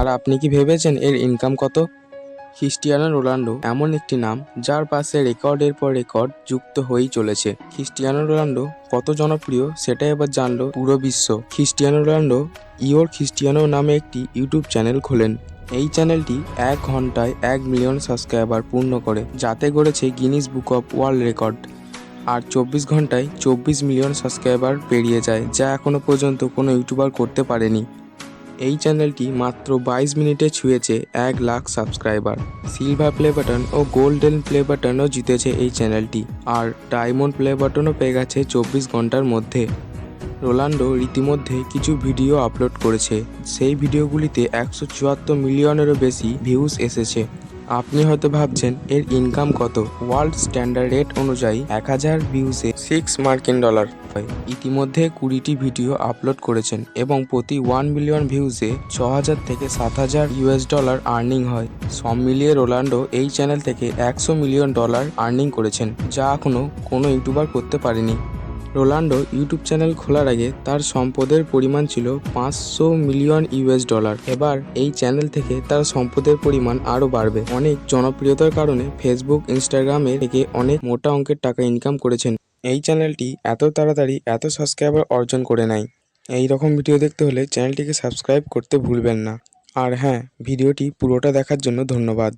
আর আপনি কি ভেবেছেন এর ইনকাম কত? ক্রিস্টিয়ানো রোনাল্ডো এমন একটি নাম যার পাশে রেকর্ডের পর রেকর্ড যুক্ত হয়েই চলেছে। ক্রিস্টিয়ানো রোনাল্ডো কত জনপ্রিয় সেটা এবার জানলো পুরো বিশ্ব। ক্রিস্টিয়ানো রোনাল্ডো ইওর ক্রিস্টিয়ানো নামে একটি ইউটিউব চ্যানেল খোলেন। এই চ্যানেলটি 1 ঘন্টায় 1 মিলিয়ন সাবস্ক্রাইবার পূর্ণ করে, যাতে গড়েছে Guinness book of world record. আর 24 ঘন্টায় 24 মিলিয়ন সাবস্ক্রাইবার পেরিয়ে যায়, যা এখনো পর্যন্ত কোনো ইউটিউবার করতে পারেনি। এই চ্যানেলটি মাত্র 22 মিনিটে ছুঁয়েছে 1 lakh subscriber. Silver play button ও গোল্ডেন প্লে বাটনও জিতেছে এই চ্যানেলটি, আর ডায়মন্ড প্লে বাটনও পেয়ে গেছে 24 ঘন্টার মধ্যে। রোনাল্ডো রীতিমধ্যে কিছু ভিডিও আপলোড করেছে, সেই ভিডিওগুলিতে 174 মিলিয়নেরও বেশি ভিউজ এসেছে। আপনি হয়তো ভাবছেন এর ইনকাম কত। ওয়ার্ল্ড স্ট্যান্ডার্ড রেট অনুযায়ী 1000 ভিউজে $6 হয়। ইতিমধ্যে 20টি ভিডিও আপলোড করেছেন এবং প্রতি 1 মিলিয়ন ভিউজে 6000 থেকে $7000 আর্নিং হয়। সব মিলিয়ে রোনাল্ডো এই চ্যানেল থেকে $100 মিলিয়ন আর্নিং করেছেন, যা এখনও কোনো ইউটিউবার করতে পারেনি। রোনাল্ডো ইউটিউব চ্যানেল খোলার আগে তার সম্পদের পরিমাণ ছিল $500 মিলিয়ন। এবার এই চ্যানেল থেকে তার সম্পদের পরিমাণ আরও বাড়বে। অনেক জনপ্রিয়তার কারণে ফেসবুক, ইনস্টাগ্রামে থেকে অনেক মোটা অঙ্কের টাকা ইনকাম করেছেন। এই চ্যানেলটি এত তাড়াতাড়ি এত সাবস্ক্রাইবার অর্জন করে নেয়। এই রকম ভিডিও দেখতে হলে চ্যানেলটিকে সাবস্ক্রাইব করতে ভুলবেন না। আর হ্যাঁ, ভিডিওটি পুরোটা দেখার জন্য ধন্যবাদ।